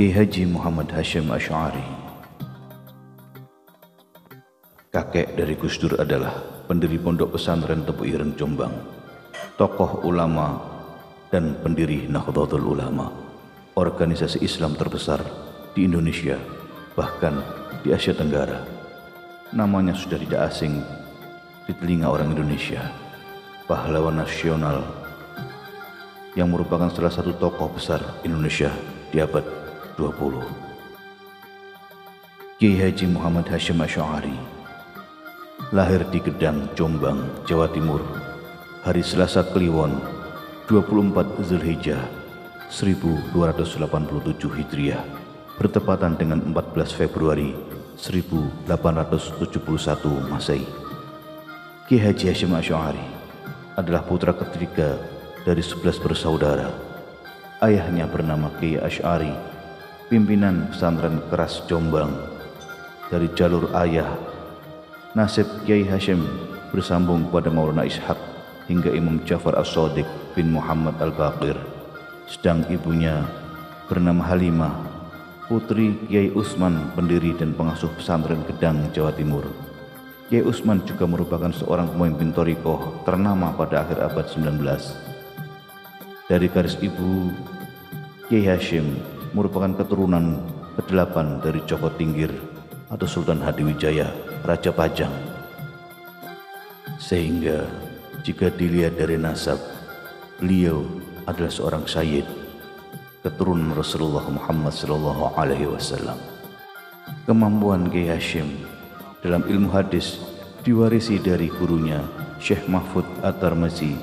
Kiai Haji Muhammad Hasyim Asy'ari, kakek dari Gus Dur, adalah pendiri Pondok Pesantren Tebu Ireng Jombang, tokoh ulama dan pendiri Nahdlatul Ulama, organisasi Islam terbesar di Indonesia, bahkan di Asia Tenggara. Namanya sudah tidak asing di telinga orang Indonesia. Pahlawan nasional yang merupakan salah satu tokoh besar Indonesia di abad 20. Kiai Haji Muhammad Hasyim Asy'ari lahir di Gedang, Jombang, Jawa Timur, hari Selasa Kliwon 24 Zulhijjah 1287 Hijriah, bertepatan dengan 14 Februari 1871 Masehi. Kiai Haji Hasyim Asy'ari adalah putra ketiga dari 11 bersaudara. Ayahnya bernama Kiai Asy'ari, pimpinan pesantren keras Jombang. Dari jalur ayah, nasib Kiai Hasyim bersambung pada Maulana Ishaq hingga Imam Ja'far As-Shadiq bin Muhammad Al-Baqir. Sedang ibunya bernama Halimah, putri Kiai Utsman, pendiri dan pengasuh pesantren Gedang, Jawa Timur. Kiai Utsman juga merupakan seorang pemimpin thariqah ternama pada akhir abad 19. Dari garis ibu, Kiai Hasyim merupakan keturunan ke-8 dari Joko Tingkir atau Sultan Hadiwijaya, Raja Pajang. Sehingga jika dilihat dari nasab, beliau adalah seorang sayyid, keturunan Rasulullah Muhammad SAW. Kemampuan Kiai Hasyim dalam ilmu hadis diwarisi dari gurunya Syekh Mahfud At-Tirmizi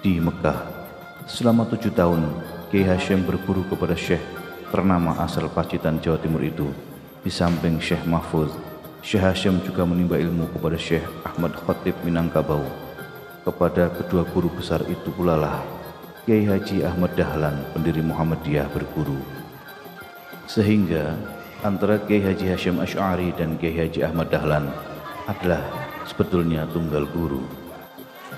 di Mekah. Selama 7 tahun Kiai Hasyim berguru kepada Syekh ternama asal Pacitan, Jawa Timur itu. Di samping Syekh Mahfud, Syekh Hasyim juga menimba ilmu kepada Syekh Ahmad Khatib Minangkabau. Kepada kedua guru besar itu pula lah Kiai Haji Ahmad Dahlan, pendiri Muhammadiyah, berguru. Sehingga antara Kiai Haji Hasyim Asy'ari dan Kiai Haji Ahmad Dahlan adalah sebetulnya tunggal guru.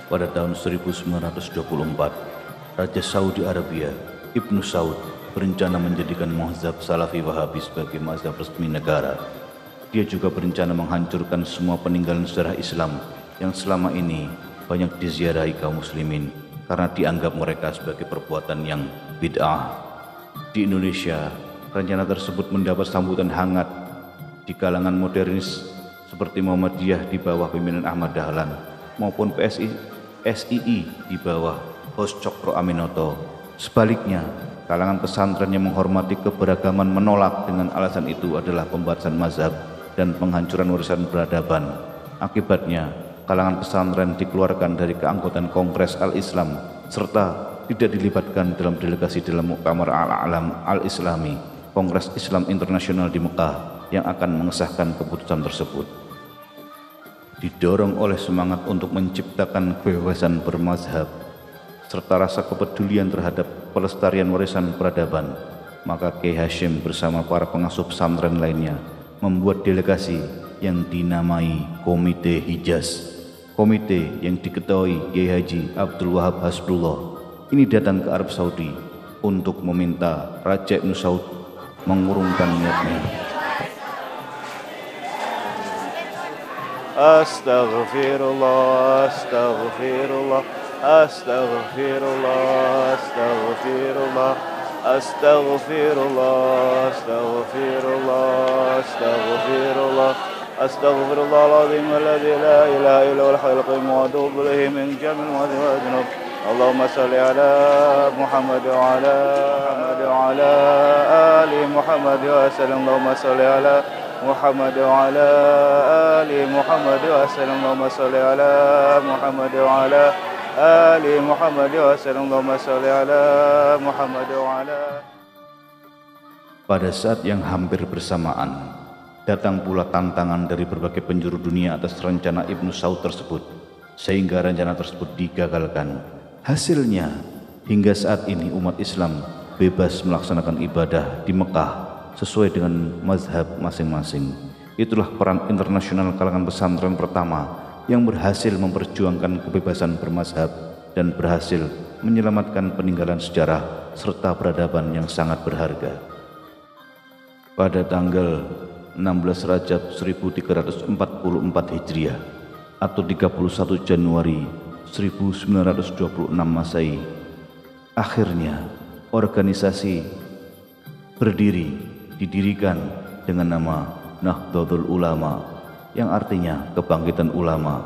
Pada tahun 1924, Raja Saudi Arabia Ibnu Saud berencana menjadikan mazhab Salafi Wahabi sebagai mazhab resmi negara. Dia juga berencana menghancurkan semua peninggalan sejarah Islam yang selama ini banyak diziarahi kaum muslimin karena dianggap mereka sebagai perbuatan yang bid'ah. Di Indonesia, rencana tersebut mendapat sambutan hangat di kalangan modernis seperti Muhammadiyah di bawah pimpinan Ahmad Dahlan maupun SII di bawah Hos Cokro Aminoto. Sebaliknya, kalangan pesantren yang menghormati keberagaman menolak dengan alasan itu adalah pembatasan mazhab dan penghancuran warisan peradaban. Akibatnya, kalangan pesantren dikeluarkan dari keanggotaan Kongres Al-Islam serta tidak dilibatkan dalam delegasi dalam Muktamar Al-Alam Al-Islami, Kongres Islam Internasional di Mekah, yang akan mengesahkan keputusan tersebut. Didorong oleh semangat untuk menciptakan kebebasan bermazhab serta rasa kepedulian terhadap pelestarian warisan peradaban, maka Kiai Hasyim bersama para pengasuh pesantren lainnya membuat delegasi yang dinamai Komite Hijaz. Komite yang diketuai Kiai Haji Abdul Wahab Hasbullah ini datang ke Arab Saudi untuk meminta Raja Ibnu Saud mengurungkan niatnya. Astaghfirullah, astaghfirullah, astaghfirullah, astaghfirullah, astaghfirullah, astaghfirullah, astaghfirullah, astaghfirullahaladzim alladzi la ilaha illa huwal hayyul qayyum wa atubu ilaihi min jami'il dzunub. Allahumma salli ala Muhammad wa ala ali Muhammad wa sallam. Allahumma salli ala Muhammad wa ala ali Muhammad wa sallam. Allahumma salli ala Muhammad wa ala ali Muhammad wa sallam. Allahumma salli ala Muhammad wa ala. Pada saat yang hampir bersamaan, datang pula tantangan dari berbagai penjuru dunia atas rencana Ibnu Saud tersebut, sehingga rencana tersebut digagalkan. Hasilnya, hingga saat ini umat Islam bebas melaksanakan ibadah di Mekah sesuai dengan mazhab masing-masing. Itulah peran internasional kalangan pesantren pertama yang berhasil memperjuangkan kebebasan bermazhab dan berhasil menyelamatkan peninggalan sejarah serta peradaban yang sangat berharga. pada tanggal 16 Rajab 1344 Hijriah atau 31 Januari 1926 Masehi, akhirnya organisasi didirikan dengan nama Nahdlatul Ulama, yang artinya kebangkitan ulama.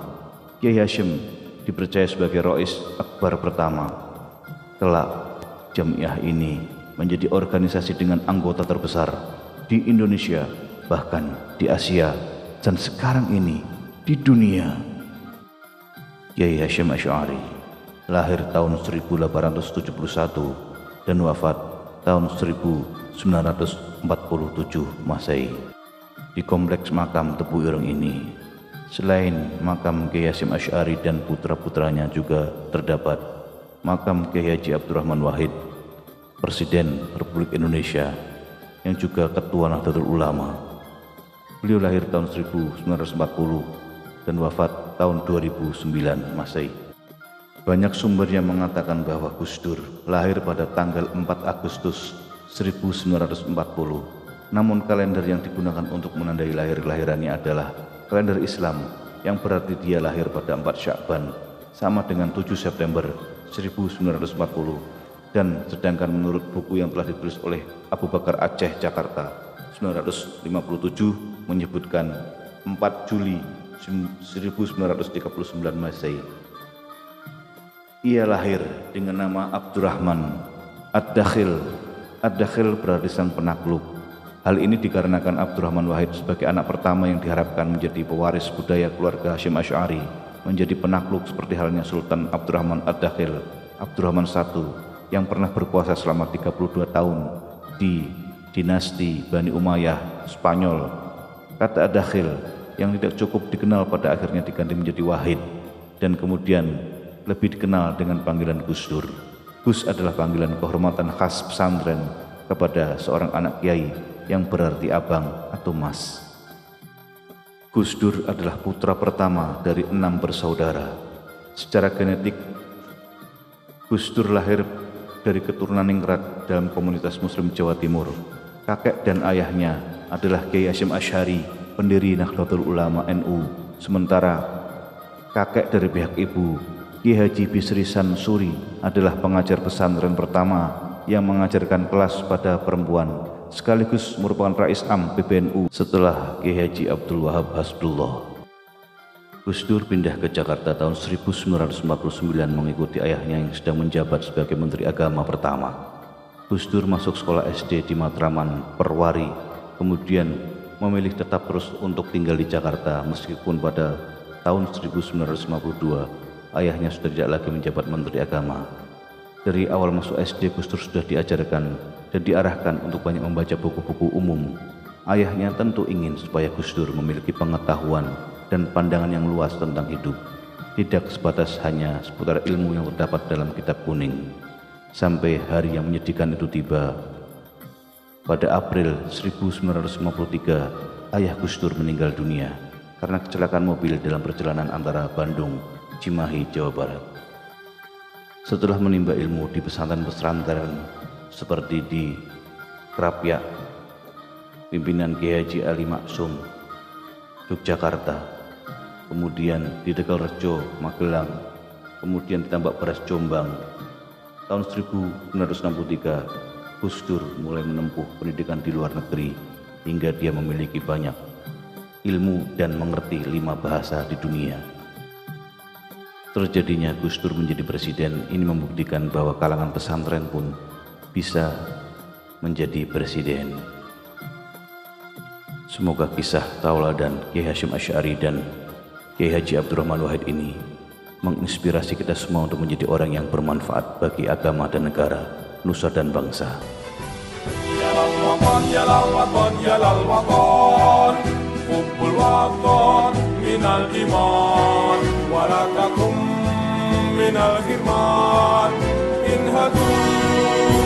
Kiai Hasyim dipercaya sebagai Rais Akbar pertama. Kelak Jamiah ini menjadi organisasi dengan anggota terbesar di Indonesia, bahkan di Asia, dan sekarang ini di dunia. Kiai Hasyim Asy'ari lahir tahun 1871 dan wafat tahun 1947 Masehi di kompleks makam Tebu Ireng ini. Selain makam Kiai Hasyim Asy'ari dan putra-putranya, juga terdapat makam Kiai Haji Abdurrahman Wahid, Presiden Republik Indonesia yang juga Ketua Nahdlatul Ulama. Beliau lahir tahun 1940 dan wafat tahun 2009 Masehi. Banyak sumber yang mengatakan bahwa Gus Dur lahir pada tanggal 4 Agustus 1940. Namun kalender yang digunakan untuk menandai lahir-kelahirannya adalah kalender Islam, yang berarti dia lahir pada 4 Sya'ban sama dengan 7 September 1940. Dan sedangkan menurut buku yang telah ditulis oleh Abu Bakar Aceh Jakarta 1957 menyebutkan 4 Juli 1939 Masehi. Ia lahir dengan nama Abdurrahman Ad-Dakhil. Ad-Dakhil berarti sang penakluk. Hal ini dikarenakan Abdurrahman Wahid sebagai anak pertama yang diharapkan menjadi pewaris budaya keluarga Hasyim Asy'ari menjadi penakluk seperti halnya Sultan Abdurrahman Ad-Dakhil Abdurrahman I yang pernah berkuasa selama 32 tahun di dinasti Bani Umayyah Spanyol. Kata Ad-Dakhil yang tidak cukup dikenal pada akhirnya diganti menjadi Wahid dan kemudian lebih dikenal dengan panggilan Gus Dur. Gus adalah panggilan kehormatan khas pesantren kepada seorang anak kiai yang berarti abang atau mas. Gus Dur adalah putra pertama dari 6 bersaudara. Secara genetik, Gus Dur lahir dari keturunan ningrat dalam komunitas Muslim Jawa Timur. Kakek dan ayahnya adalah Kiai Hasyim Asy'ari, pendiri Nahdlatul Ulama NU. Sementara kakek dari pihak ibu, Kiai Haji Bisri Sansuri, adalah pengajar pesantren pertama yang mengajarkan kelas pada perempuan, sekaligus merupakan Rais Am PBNU setelah Kiai Haji Abdul Wahab Hasbullah. Gus Dur pindah ke Jakarta tahun 1949 mengikuti ayahnya yang sedang menjabat sebagai Menteri Agama pertama. Gus Dur masuk sekolah SD di Matraman, Perwari, kemudian memilih tetap terus untuk tinggal di Jakarta meskipun pada tahun 1952 ayahnya sudah tidak lagi menjabat Menteri Agama. Dari awal masuk SD, Gus Dur sudah diajarkan dan diarahkan untuk banyak membaca buku-buku umum. Ayahnya tentu ingin supaya Gus Dur memiliki pengetahuan dan pandangan yang luas tentang hidup, tidak sebatas hanya seputar ilmu yang terdapat dalam kitab kuning. Sampai hari yang menyedihkan itu tiba. Pada April 1953, ayah Gus Dur meninggal dunia karena kecelakaan mobil dalam perjalanan antara Bandung, Cimahi, Jawa Barat. Setelah menimba ilmu di pesantren-pesantren seperti di Krapyak, pimpinan Kiai Haji Ali Maksum, Yogyakarta, kemudian di Tegalrejo, Magelang, kemudian di Tambak Beras, Jombang, tahun 1963 Gus Dur mulai menempuh pendidikan di luar negeri hingga dia memiliki banyak ilmu dan mengerti 5 bahasa di dunia. Terjadinya Gus Dur menjadi presiden ini membuktikan bahwa kalangan pesantren pun bisa menjadi presiden. Semoga kisah tauladan Kiai Hasyim Asy'ari dan Kiai Haji Abdurrahman Wahid ini menginspirasi kita semua untuk menjadi orang yang bermanfaat bagi agama dan negara, nusa dan bangsa. Ya lal watan, hubbul watan minal iman, walatakum minal firman, inhadu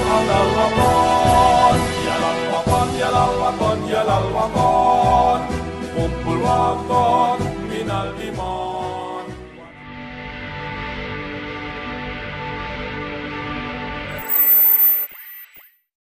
alal watan. Ya lal watan, hubbul watan